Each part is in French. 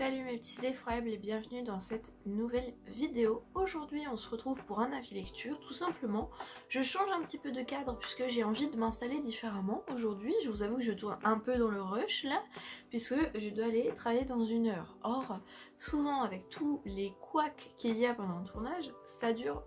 Salut mes petits effroyables et bienvenue dans cette nouvelle vidéo. Aujourd'hui on se retrouve pour un avis lecture, tout simplement. Je change un petit peu de cadre puisque j'ai envie de m'installer différemment. Aujourd'hui je vous avoue que je tourne un peu dans le rush là, puisque je dois aller travailler dans 1 heure. Or, souvent avec tous les couacs qu'il y a pendant un tournage, ça dure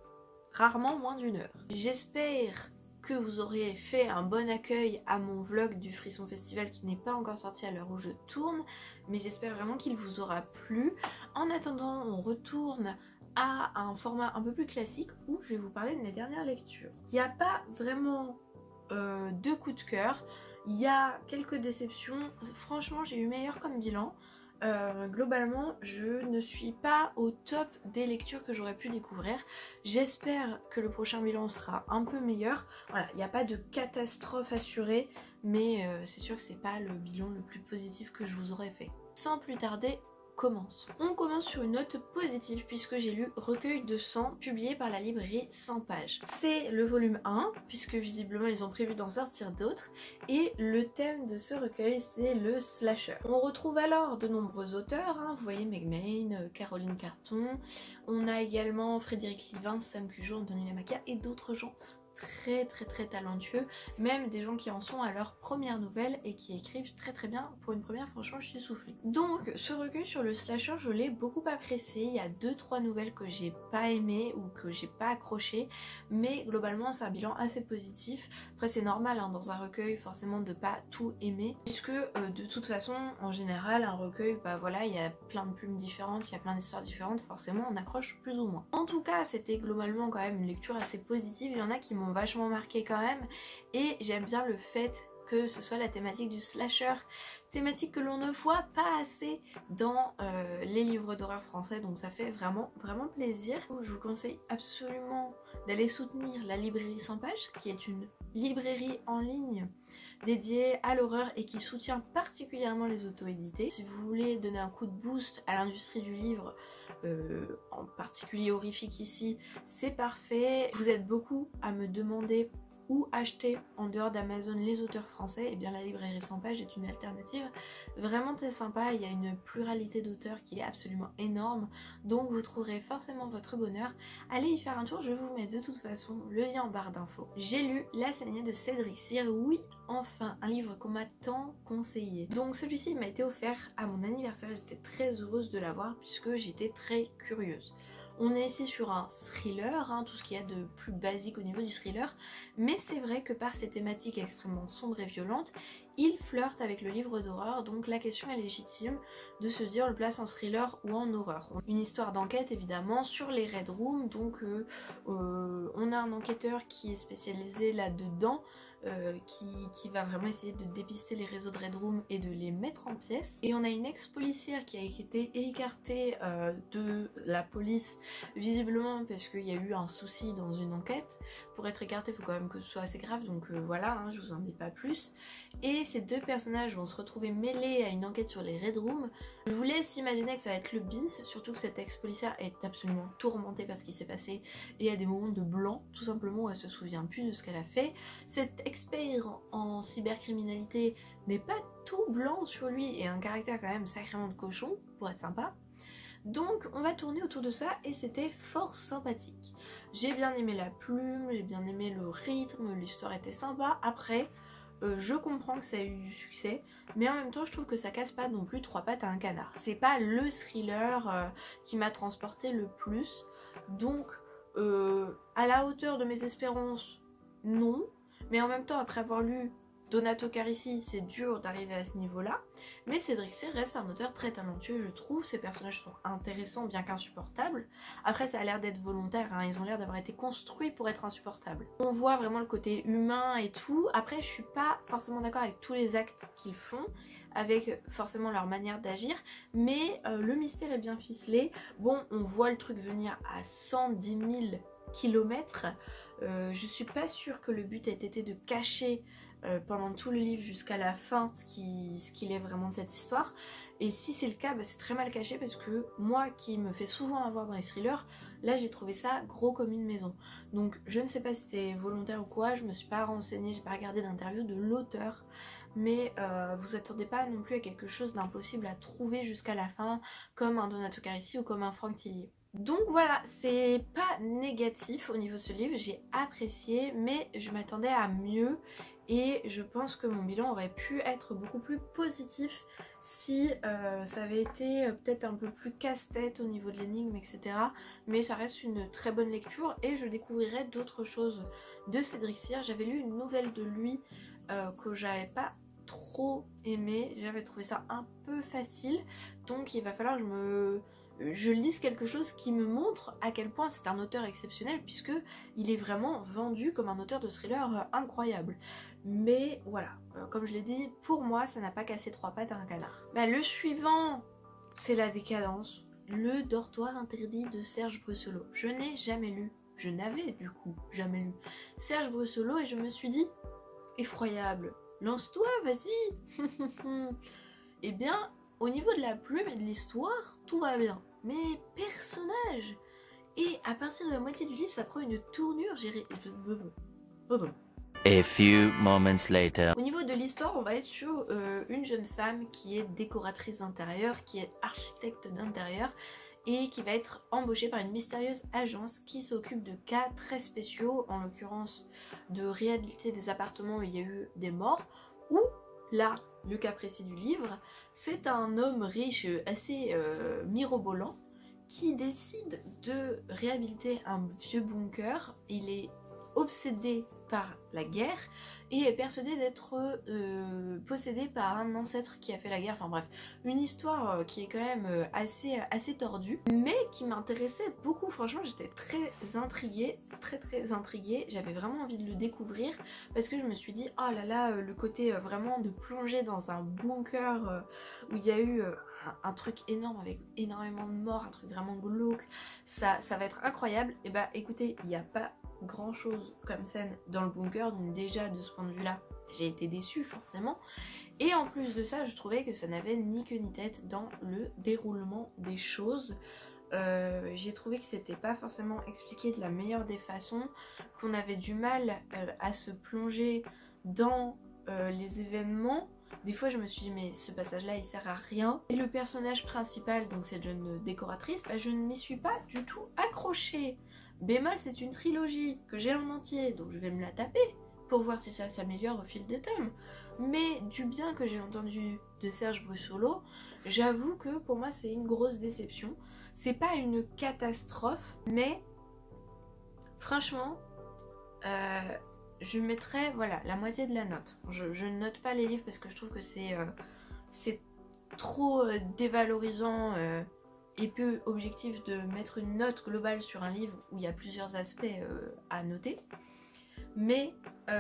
rarement moins d'1 heure. J'espère que vous aurez fait un bon accueil à mon vlog du Frisson Festival qui n'est pas encore sorti à l'heure où je tourne, mais j'espère vraiment qu'il vous aura plu. En attendant, on retourne à un format un peu plus classique où je vais vous parler de mes dernières lectures. Il n'y a pas vraiment de coup de cœur, il y a quelques déceptions. Franchement, j'ai eu meilleur comme bilan. Globalement, je ne suis pas au top des lectures que j'aurais pu découvrir. J'espère que le prochain bilan sera un peu meilleur. Voilà, il n'y a pas de catastrophe assurée, mais c'est sûr que c'est pas le bilan le plus positif que je vous aurais fait. Sans plus tarder, on commence sur une note positive puisque j'ai lu Recueil de sang publié par la librairie 100 pages. C'est le volume 1 puisque visiblement ils ont prévu d'en sortir d'autres et le thème de ce recueil c'est le slasher. On retrouve alors de nombreux auteurs, hein, vous voyez Meg Main, Caroline Carton, on a également Frédéric Livin, Sam Cujo, Anthony Lamakia et d'autres gens très talentueux, même des gens qui en sont à leur première nouvelle et qui écrivent très bien. Pour une première, franchement je suis soufflée. Donc ce recueil sur le slasher, je l'ai beaucoup apprécié. Il y a 2-3 nouvelles que j'ai pas aimées ou que j'ai pas accrochées, mais globalement c'est un bilan assez positif. Après c'est normal hein, dans un recueil forcément de pas tout aimer, puisque de toute façon en général un recueil, bah voilà, il y a plein de plumes différentes, il y a plein d'histoires différentes, forcément on accroche plus ou moins. En tout cas c'était globalement quand même une lecture assez positive. Il y en a qui m'ont vachement marqué quand même, et j'aime bien le fait que ce soit la thématique du slasher, thématique que l'on ne voit pas assez dans les livres d'horreur français, donc ça fait vraiment plaisir. Je vous conseille absolument d'aller soutenir la librairie 100 pages, qui est une librairie en ligne dédiée à l'horreur et qui soutient particulièrement les auto-édités. Si vous voulez donner un coup de boost à l'industrie du livre, en particulier horrifique ici, c'est parfait. Vous êtes beaucoup à me demander où acheter en dehors d'Amazon les auteurs français, et bien la librairie 100 pages est une alternative vraiment très sympa. Il y a une pluralité d'auteurs qui est absolument énorme, donc vous trouverez forcément votre bonheur. Allez y faire un tour, je vous mets de toute façon le lien en barre d'infos. J'ai lu La saignée de Cédric Cyr, oui enfin un livre qu'on m'a tant conseillé. Donc celui-ci m'a été offert à mon anniversaire, j'étais très heureuse de l'avoir puisque j'étais très curieuse. On est ici sur un thriller, hein, tout ce qu'il y a de plus basique au niveau du thriller, mais c'est vrai que par ses thématiques extrêmement sombres et violentes, il flirte avec le livre d'horreur, donc la question est légitime de se dire le place en thriller ou en horreur. Une histoire d'enquête évidemment sur les Red Rooms, donc on a un enquêteur qui est spécialisé là-dedans, qui va vraiment essayer de dépister les réseaux de Red Room et de les mettre en pièces. Et on a une ex-policière qui a été écartée de la police, visiblement parce qu'il y a eu un souci dans une enquête. Pour être écartée, il faut quand même que ce soit assez grave, donc voilà, hein, je vous en dis pas plus. Et ces deux personnages vont se retrouver mêlés à une enquête sur les Red Room. Je vous laisse imaginer que ça va être le Beans, surtout que cette ex-policière est absolument tourmentée par ce qui s'est passé et a des moments de blanc, tout simplement, où elle se souvient plus de ce qu'elle a fait. Cette expert en cybercriminalité n'est pas tout blanc sur lui et un caractère quand même sacrément de cochon, pour être sympa. Donc on va tourner autour de ça et c'était fort sympathique. J'ai bien aimé la plume, j'ai bien aimé le rythme, l'histoire était sympa. Après, je comprends que ça a eu du succès, mais en même temps je trouve que ça casse pas non plus 3 pattes à un canard. C'est pas le thriller qui m'a transporté le plus, donc à la hauteur de mes espérances, non. Mais en même temps, après avoir lu Donato Carrisi, c'est dur d'arriver à ce niveau-là. Mais Cédric Cyr reste un auteur très talentueux, je trouve. Ses personnages sont intéressants, bien qu'insupportables. Après, ça a l'air d'être volontaire, hein. Ils ont l'air d'avoir été construits pour être insupportables. On voit vraiment le côté humain et tout. Après, je suis pas forcément d'accord avec tous les actes qu'ils font, avec forcément leur manière d'agir. Mais le mystère est bien ficelé. Bon, on voit le truc venir à 110 000 kilomètres. Je suis pas sûre que le but ait été de cacher pendant tout le livre jusqu'à la fin ce qu'il est vraiment de cette histoire, et si c'est le cas, bah, c'est très mal caché parce que moi qui me fais souvent avoir dans les thrillers, Là j'ai trouvé ça gros comme une maison. Donc je ne sais pas si c'était volontaire ou quoi, je me suis pas renseignée, j'ai pas regardé d'interview de l'auteur. Mais vous attendez pas non plus à quelque chose d'impossible à trouver jusqu'à la fin, comme un Donato Carisi ou comme un Franck Tillier. Donc voilà, c'est pas négatif au niveau de ce livre, j'ai apprécié, mais je m'attendais à mieux et je pense que mon bilan aurait pu être beaucoup plus positif si ça avait été peut-être un peu plus casse-tête au niveau de l'énigme, etc. Mais ça reste une très bonne lecture et je découvrirai d'autres choses de Cédric Cyr. J'avais lu une nouvelle de lui que j'avais pas trop aimé, j'avais trouvé ça un peu facile, donc il va falloir que je lise quelque chose qui me montre à quel point c'est un auteur exceptionnel, puisque il est vraiment vendu comme un auteur de thriller incroyable. Mais voilà, comme je l'ai dit, pour moi ça n'a pas cassé trois pattes à un canard. Bah, le suivant, c'est La Décadence, le dortoir interdit de Serge Brussolo. Je n'ai jamais lu, je n'avais du coup jamais lu Serge Brussolo et je me suis dit, effroyable, lance-toi, vas-y. Eh bien, au niveau de la plume et de l'histoire, tout va bien. Mais les personnages, et à partir de la moitié du livre, ça prend une tournure. A few moments later. Au niveau de l'histoire, on va être sur une jeune femme qui est décoratrice d'intérieur, qui est architecte d'intérieur et qui va être embauchée par une mystérieuse agence qui s'occupe de cas très spéciaux, en l'occurrence de réhabiliter des appartements où il y a eu des morts, ou là, le cas précis du livre, c'est un homme riche assez mirobolant qui décide de réhabiliter un vieux bunker. Il est obsédé par la guerre et est persuadé d'être possédé par un ancêtre qui a fait la guerre. Enfin bref, une histoire qui est quand même assez tordue, mais qui m'intéressait beaucoup. Franchement, j'étais très intriguée, très intriguée. J'avais vraiment envie de le découvrir parce que je me suis dit, oh là là, le côté vraiment de plonger dans un bunker où il y a eu un truc énorme avec énormément de morts, un truc vraiment glauque, ça va être incroyable. Et bah écoutez, il n'y a pas grand chose comme scène dans le bunker, donc déjà de ce point de vue là j'ai été déçue forcément, et en plus de ça je trouvais que ça n'avait ni queue ni tête dans le déroulement des choses. J'ai trouvé que c'était pas forcément expliqué de la meilleure des façons, qu'on avait du mal à se plonger dans les événements. Des fois je me suis dit mais ce passage là il sert à rien, et le personnage principal, donc cette jeune décoratrice, bah, je ne m'y suis pas du tout accrochée. Bémol, c'est une trilogie que j'ai en entier, donc je vais me la taper pour voir si ça s'améliore au fil des tomes. Mais du bien que j'ai entendu de Serge Brussolo, j'avoue que pour moi c'est une grosse déception. C'est pas une catastrophe, mais franchement, je mettrais voilà, la moitié de la note. Je ne note pas les livres parce que je trouve que c'est trop dévalorisant et peu objectif de mettre une note globale sur un livre où il y a plusieurs aspects à noter. Mais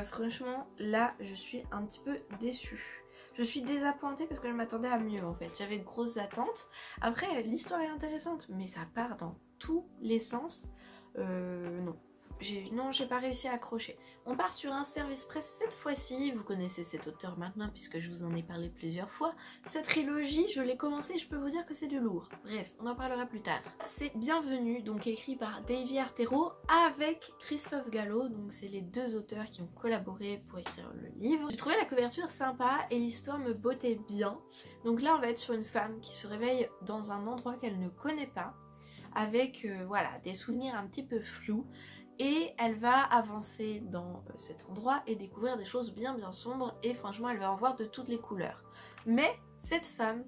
franchement, là, je suis un petit peu déçue. Je suis désappointée parce que je m'attendais à mieux en fait. J'avais de grosses attentes. Après, l'histoire est intéressante, mais ça part dans tous les sens. Non. J'ai pas réussi à accrocher. On part sur un service presse cette fois-ci. Vous connaissez cet auteur maintenant puisque je vous en ai parlé plusieurs fois. Cette trilogie, je l'ai commencée et je peux vous dire que c'est du lourd. Bref, on en parlera plus tard. C'est Bienvenue, donc écrit par Davy Artero avec Christophe Gallo. Donc c'est les deux auteurs qui ont collaboré pour écrire le livre. J'ai trouvé la couverture sympa et l'histoire me bottait bien. Donc là, on va être sur une femme qui se réveille dans un endroit qu'elle ne connaît pas, avec voilà, des souvenirs un petit peu flous. Et elle va avancer dans cet endroit et découvrir des choses bien sombres, et franchement elle va en voir de toutes les couleurs. Mais cette femme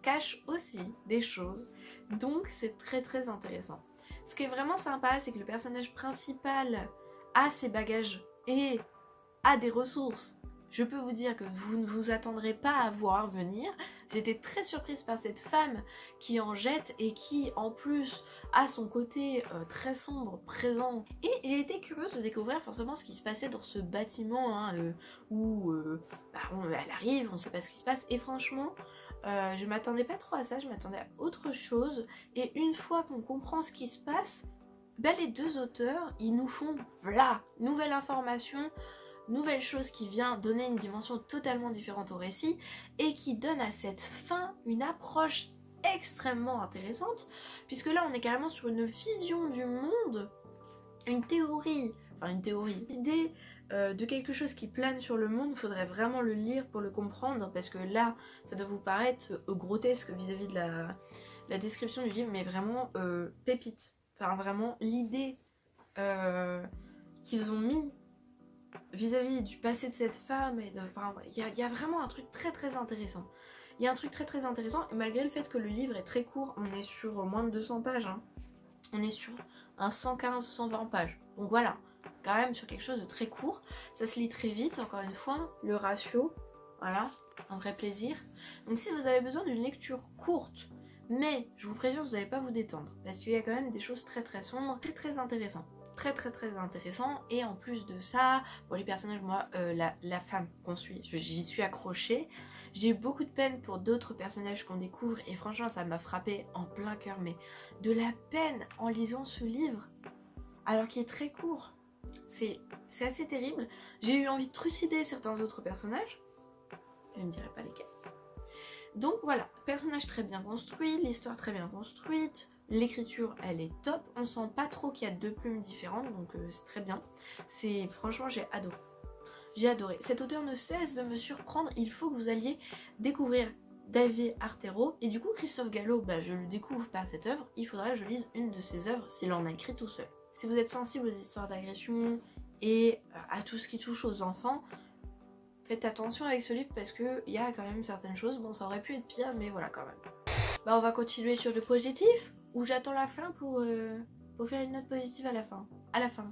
cache aussi des choses, donc c'est très intéressant. Ce qui est vraiment sympa, c'est que le personnage principal a ses bagages et a des ressources. Je peux vous dire que vous ne vous attendrez pas à voir venir. J'étais très surprise par cette femme qui en jette et qui en plus a son côté très sombre présent. Et j'ai été curieuse de découvrir forcément ce qui se passait dans ce bâtiment où elle arrive, on ne sait pas ce qui se passe. Et franchement, je m'attendais pas trop à ça, je m'attendais à autre chose. Et une fois qu'on comprend ce qui se passe, les deux auteurs, ils nous font voilà, nouvelle information, nouvelle chose qui vient donner une dimension totalement différente au récit et qui donne à cette fin une approche extrêmement intéressante, puisque là on est carrément sur une vision du monde, une théorie, l'idée de quelque chose qui plane sur le monde. Il faudrait vraiment le lire pour le comprendre, parce que là ça doit vous paraître grotesque vis-à-vis de la description du livre, mais vraiment pépite. Enfin vraiment l'idée qu'ils ont mis vis-à-vis du passé de cette femme, et enfin, y a vraiment un truc très très intéressant. Il y a un truc très très intéressant, et malgré le fait que le livre est très court, on est sur moins de 200 pages, hein. On est sur un 115-120 pages. Donc voilà, quand même sur quelque chose de très court. Ça se lit très vite, encore une fois, le ratio, voilà, un vrai plaisir. Donc si vous avez besoin d'une lecture courte, mais je vous préviens, vous n'allez pas vous détendre, parce qu'il y a quand même des choses très très sombres, très très intéressantes. Très très très intéressant, et en plus de ça, pour les personnages, moi la femme qu'on suit, j'y suis accrochée. J'ai eu beaucoup de peine pour d'autres personnages qu'on découvre, et franchement ça m'a frappé en plein cœur, mais de la peine en lisant ce livre alors qu'il est très court. C'est assez terrible. J'ai eu envie de trucider certains autres personnages, je ne dirai pas lesquels. Donc voilà, personnage très bien construit, l'histoire très bien construite, l'écriture elle est top, on sent pas trop qu'il y a deux plumes différentes, donc c'est très bien. Franchement j'ai adoré. J'ai adoré. Cet auteur ne cesse de me surprendre, il faut que vous alliez découvrir David Artero, et du coup Christophe Gallo, je le découvre par cette œuvre, il faudrait que je lise une de ses œuvres s'il en a écrit tout seul. Si vous êtes sensible aux histoires d'agression et à tout ce qui touche aux enfants, faites attention avec ce livre, parce qu'il y a quand même certaines choses, bon ça aurait pu être pire, mais voilà quand même. On va continuer sur le positif, ou j'attends la fin pour faire une note positive à la fin.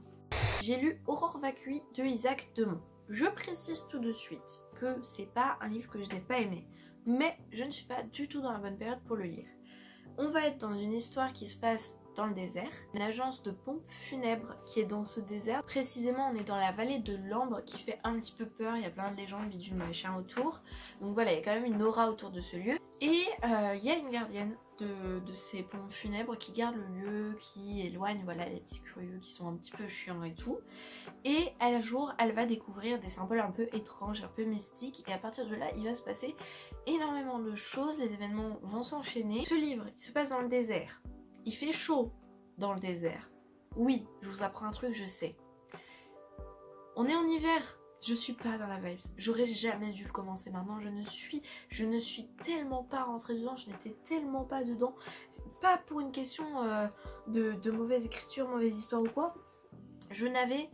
J'ai lu Aurore Vacui de Isaac Demont. Je précise tout de suite que c'est pas un livre que je n'ai pas aimé, mais je ne suis pas du tout dans la bonne période pour le lire. On va être dans une histoire qui se passe dans le désert, une agence de pompes funèbres qui est dans ce désert. Précisément, on est dans la vallée de l'Ambre qui fait un petit peu peur, il y a plein de légendes, bidules, machin autour. Donc voilà, il y a quand même une aura autour de ce lieu. Et il y a une gardienne de ces pompes funèbres qui garde le lieu, qui éloigne voilà, les petits curieux qui sont un petit peu chiants et tout. Et un jour, elle va découvrir des symboles un peu étranges, un peu mystiques. Et à partir de là, il va se passer énormément de choses, les événements vont s'enchaîner. Ce livre, il se passe dans le désert. Il fait chaud dans le désert. Oui, je vous apprends un truc, je sais. On est en hiver. Je suis pas dans la vibe. J'aurais jamais dû le commencer maintenant. Je ne suis tellement pas rentrée dedans. Je n'étais tellement pas dedans. Pas pour une question de mauvaise écriture, mauvaise histoire ou quoi. Je n'avais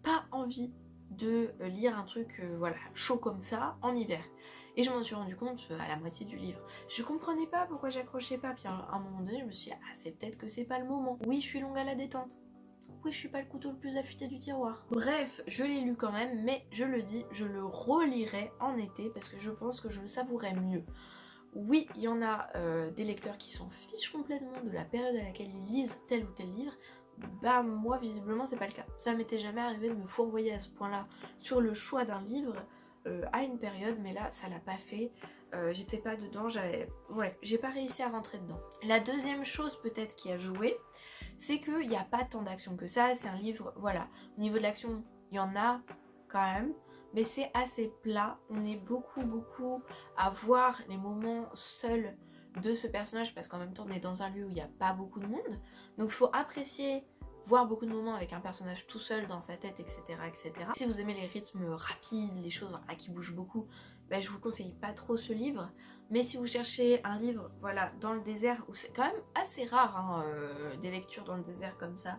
pas envie de lire un truc voilà, chaud comme ça en hiver. Et je m'en suis rendu compte à la moitié du livre. Je comprenais pas pourquoi j'accrochais pas. Puis à un moment donné, je me suis dit, ah, c'est peut-être que c'est pas le moment. Oui, je suis longue à la détente. Oui, je suis pas le couteau le plus affûté du tiroir. Bref, je l'ai lu quand même, mais je le dis, je le relirai en été parce que je pense que je le savourerai mieux. Oui, il y en a des lecteurs qui s'en fichent complètement de la période à laquelle ils lisent tel ou tel livre. Bah moi, visiblement, c'est pas le cas. Ça m'était jamais arrivé de me fourvoyer à ce point-là sur le choix d'un livre à une période, mais là, ça l'a pas fait. J'étais pas dedans, j'ai pas réussi à rentrer dedans. La deuxième chose peut-être qui a joué, c'est qu'il n'y a pas tant d'action que ça. C'est un livre, voilà, au niveau de l'action, il y en a quand même, mais c'est assez plat. On est beaucoup à voir les moments seuls de ce personnage, parce qu'en même temps on est dans un lieu où il n'y a pas beaucoup de monde, donc il faut apprécier voir beaucoup de moments avec un personnage tout seul dans sa tête, etc. etc. Si vous aimez les rythmes rapides, les choses qui bougent beaucoup, je vous conseille pas trop ce livre. Mais si vous cherchez un livre voilà, dans le désert, où c'est quand même assez rare des lectures dans le désert comme ça,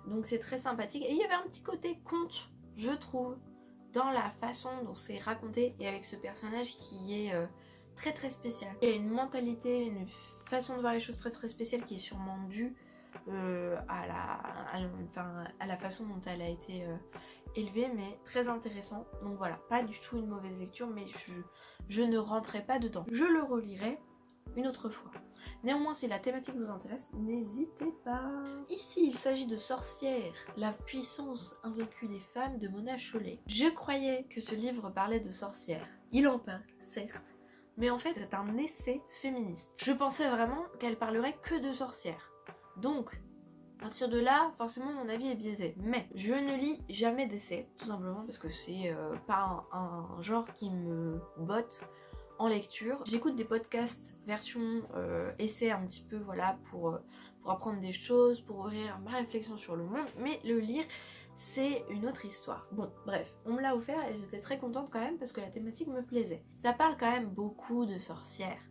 donc c'est très sympathique. Et il y avait un petit côté conte, je trouve, dans la façon dont c'est raconté, et avec ce personnage qui est très spécial. Il y a une mentalité, une façon de voir les choses très spéciale qui est sûrement due à la façon dont elle a été élevée, mais très intéressant. Donc voilà, pas du tout une mauvaise lecture, mais je ne rentrais pas dedans. Je le relirai une autre fois. Néanmoins, si la thématique vous intéresse, n'hésitez pas. Ici, il s'agit de Sorcières, la puissance invaincue des femmes de Mona Chollet. Je croyais que ce livre parlait de sorcières. Il en parle, certes, mais en fait, c'est un essai féministe. Je pensais vraiment qu'elle parlerait que de sorcières. Donc, à partir de là, forcément, mon avis est biaisé. Mais je ne lis jamais d'essais, tout simplement parce que c'est pas un genre qui me botte en lecture. J'écoute des podcasts version essai un petit peu, voilà, pour apprendre des choses, pour ouvrir ma réflexion sur le monde, mais le lire, c'est une autre histoire. Bon, bref, on me l'a offert et j'étais très contente quand même parce que la thématique me plaisait. Ça parle quand même beaucoup de sorcières.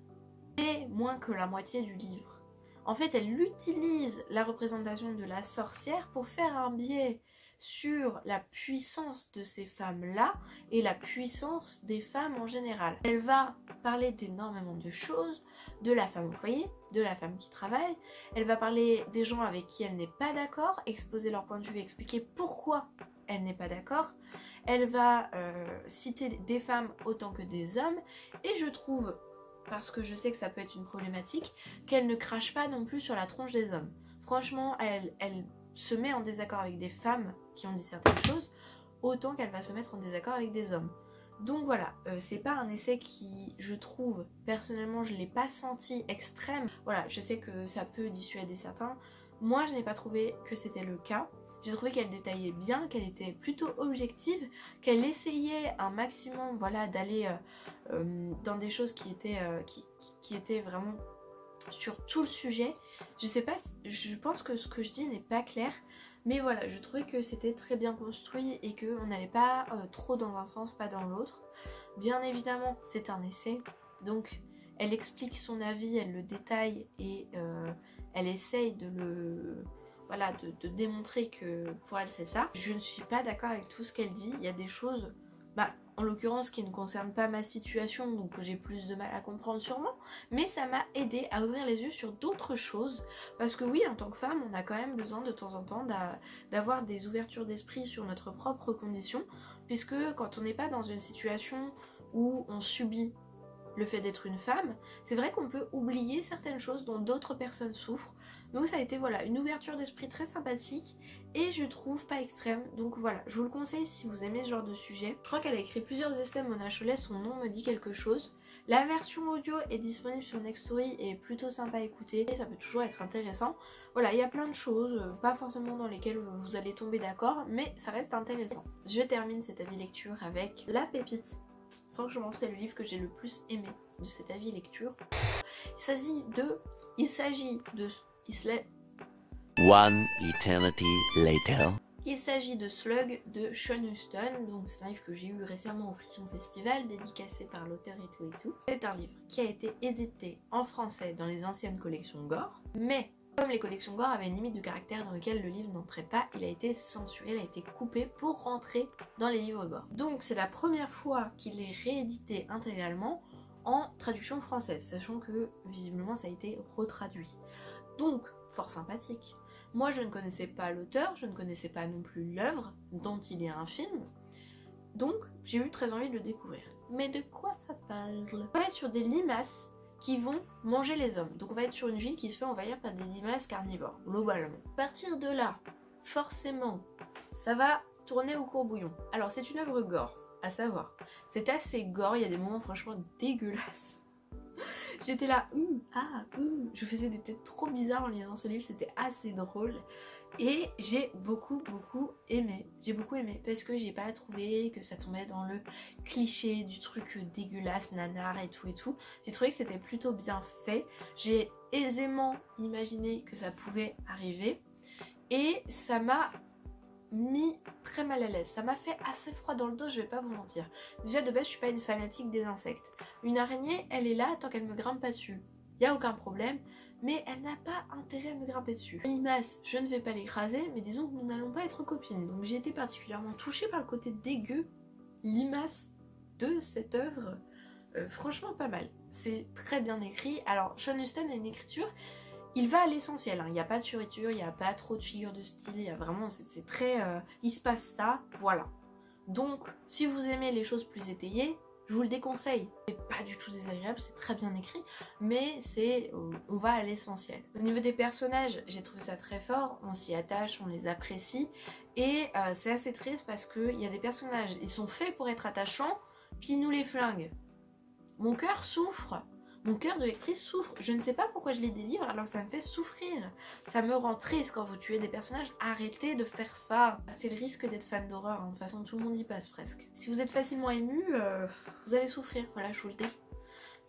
C'est moins que la moitié du livre. En fait, elle utilise la représentation de la sorcière pour faire un biais sur la puissance de ces femmes-là et la puissance des femmes en général. Elle va parler d'énormément de choses, de la femme au foyer, de la femme qui travaille, elle va parler des gens avec qui elle n'est pas d'accord, exposer leur point de vue, expliquer pourquoi elle n'est pas d'accord, elle va citer des femmes autant que des hommes, et je trouve, parce que je sais que ça peut être une problématique, qu'elle ne crache pas non plus sur la tronche des hommes. Franchement, elle se met en désaccord avec des femmes qui ont dit certaines choses, autant qu'elle va se mettre en désaccord avec des hommes. Donc voilà, c'est pas un essai qui, je trouve, personnellement, je l'ai pas senti extrême. Voilà, je sais que ça peut dissuader certains. Moi, je n'ai pas trouvé que c'était le cas. J'ai trouvé qu'elle détaillait bien, qu'elle était plutôt objective, qu'elle essayait un maximum, voilà, d'aller dans des choses qui étaient vraiment sur tout le sujet. Je sais pas, je pense que ce que je dis n'est pas clair, mais voilà, je trouvais que c'était très bien construit et qu'on n'allait pas trop dans un sens, pas dans l'autre. Bien évidemment, c'est un essai, donc elle explique son avis, elle le détaille et elle essaye de le... Voilà, de démontrer que pour elle c'est ça. Je ne suis pas d'accord avec tout ce qu'elle dit, il y a des choses... en l'occurrence qui ne concerne pas ma situation, donc j'ai plus de mal à comprendre sûrement, mais ça m'a aidé à ouvrir les yeux sur d'autres choses, parce que oui, en tant que femme, on a quand même besoin de temps en temps d'avoir des ouvertures d'esprit sur notre propre condition, puisque quand on n'est pas dans une situation où on subit le fait d'être une femme, c'est vrai qu'on peut oublier certaines choses dont d'autres personnes souffrent. Donc ça a été, voilà, une ouverture d'esprit très sympathique et je trouve pas extrême. Donc voilà, je vous le conseille si vous aimez ce genre de sujet. Je crois qu'elle a écrit plusieurs essais, Mona Chollet, son nom me dit quelque chose. La version audio est disponible sur Nextory et est plutôt sympa à écouter. Et ça peut toujours être intéressant. Voilà, il y a plein de choses, pas forcément dans lesquelles vous allez tomber d'accord, mais ça reste intéressant. Je termine cet avis lecture avec La Pépite. Franchement, c'est le livre que j'ai le plus aimé de cet avis lecture. One eternity later. Il s'agit de Slug de Sean Huston, donc c'est un livre que j'ai eu récemment au Frisson Festival, dédicacé par l'auteur et tout. C'est un livre qui a été édité en français dans les anciennes collections Gore, mais comme les collections Gore avaient une limite de caractère dans lequel le livre n'entrait pas, il a été censuré, il a été coupé pour rentrer dans les livres Gore. Donc c'est la première fois qu'il est réédité intégralement en traduction française, sachant que visiblement ça a été retraduit. Donc, fort sympathique. Moi je ne connaissais pas l'auteur, je ne connaissais pas non plus l'œuvre dont il y a un film, donc j'ai eu très envie de le découvrir. Mais de quoi ça parle? On va être sur des limaces qui vont manger les hommes. Donc on va être sur une ville qui se fait envahir par des limaces carnivores, globalement. À partir de là, forcément, ça va tourner au courbouillon. Alors c'est une œuvre gore, à savoir. C'est assez gore, il y a des moments franchement dégueulasses. J'étais là, je faisais des têtes trop bizarres en lisant ce livre, c'était assez drôle. Et j'ai beaucoup aimé. J'ai beaucoup aimé parce que j'ai pas trouvé que ça tombait dans le cliché du truc dégueulasse, nanar et tout. J'ai trouvé que c'était plutôt bien fait. J'ai aisément imaginé que ça pouvait arriver. Et ça m'a mis très mal à l'aise. Ça m'a fait assez froid dans le dos, je vais pas vous mentir. Déjà de base, je suis pas une fanatique des insectes. Une araignée, elle est là tant qu'elle me grimpe pas dessus. Y a aucun problème. Mais elle n'a pas intérêt à me grimper dessus. La limace, je ne vais pas l'écraser, mais disons que nous n'allons pas être copines. Donc j'ai été particulièrement touchée par le côté dégueu, limace de cette œuvre. Franchement pas mal. C'est très bien écrit. Alors Sean Huston a une écriture, il va à l'essentiel. Hein. Il n'y a pas de fioriture, il n'y a pas trop de figures de style. Il y a vraiment, c'est très... il se passe ça, voilà. Donc si vous aimez les choses plus étayées, je vous le déconseille. C'est pas du tout désagréable, c'est très bien écrit, mais on va à l'essentiel. Au niveau des personnages, j'ai trouvé ça très fort, on s'y attache, on les apprécie, et c'est assez triste parce qu'il y a des personnages, ils sont faits pour être attachants, puis ils nous les flinguent. Mon cœur souffre. Mon cœur de lectrice souffre. Je ne sais pas pourquoi je les délivre alors que ça me fait souffrir. Ça me rend triste quand vous tuez des personnages. Arrêtez de faire ça. C'est le risque d'être fan d'horreur. Hein. De toute façon, tout le monde y passe presque. Si vous êtes facilement ému, vous allez souffrir. Voilà, je vous le dis.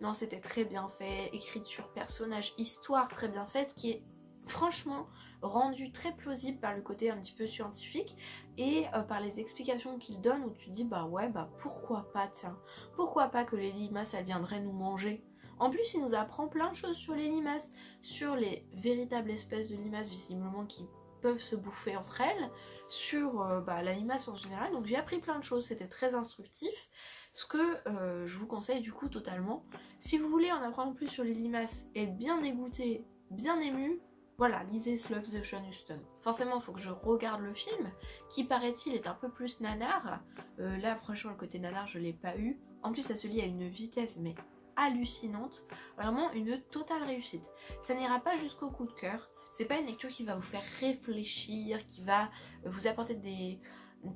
Non, c'était très bien fait, écriture, personnage, histoire très bien faite qui est franchement rendu très plausible par le côté un petit peu scientifique et par les explications qu'il donne où tu dis bah ouais bah pourquoi pas, tiens, pourquoi pas que les limaces elles viendraient nous manger. En plus il nous apprend plein de choses sur les limaces, sur les véritables espèces de limaces visiblement qui peuvent se bouffer entre elles, sur la limace en général, donc j'ai appris plein de choses, c'était très instructif. Ce que je vous conseille du coup totalement. Si vous voulez en apprendre plus sur les limaces et être bien dégoûté, bien ému, voilà, lisez Slugs de Sean Huston. Forcément, il faut que je regarde le film, qui paraît-il est un peu plus nanar. Là, franchement, le côté nanar, je l'ai pas eu. En plus, ça se lit à une vitesse, mais hallucinante. Vraiment une totale réussite. Ça n'ira pas jusqu'au coup de cœur. C'est pas une lecture qui va vous faire réfléchir, qui va vous apporter des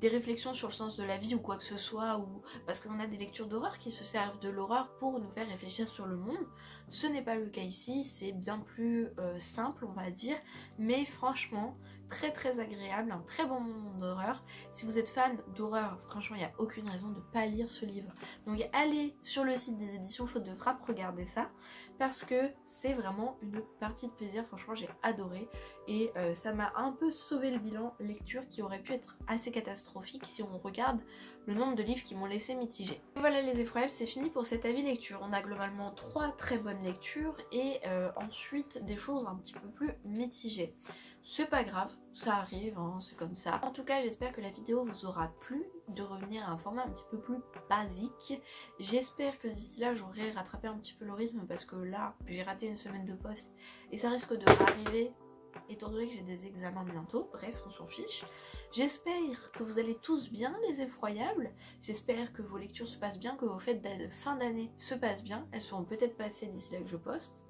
réflexions sur le sens de la vie ou quoi que ce soit, ou parce qu'on a des lectures d'horreur qui se servent de l'horreur pour nous faire réfléchir sur le monde. Ce n'est pas le cas ici, c'est bien plus simple on va dire, mais franchement très très agréable, un très bon moment d'horreur. Si vous êtes fan d'horreur, franchement il n'y a aucune raison de ne pas lire ce livre. Donc allez sur le site des éditions Faute de Frappe, regardez ça, parce que c'est vraiment une partie de plaisir, franchement j'ai adoré. Et ça m'a un peu sauvé le bilan lecture qui aurait pu être assez catastrophique si on regarde le nombre de livres qui m'ont laissé mitigée. Et voilà les effroyables, c'est fini pour cet avis lecture. On a globalement 3 très bonnes lectures et ensuite des choses un petit peu plus mitigées. C'est pas grave, ça arrive, hein, c'est comme ça. En tout cas, j'espère que la vidéo vous aura plu, de revenir à un format un petit peu plus basique. J'espère que d'ici là, j'aurai rattrapé un petit peu le rythme parce que là, j'ai raté une semaine de poste et ça risque de m'arriver étant donné que j'ai des examens bientôt. Bref, on s'en fiche. J'espère que vous allez tous bien les effroyables, j'espère que vos lectures se passent bien, que vos fêtes de fin d'année se passent bien, elles seront peut-être passées d'ici là que je poste,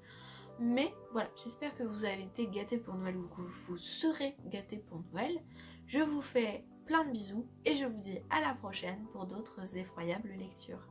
mais voilà, j'espère que vous avez été gâtés pour Noël ou que vous serez gâtés pour Noël. Je vous fais plein de bisous et je vous dis à la prochaine pour d'autres effroyables lectures.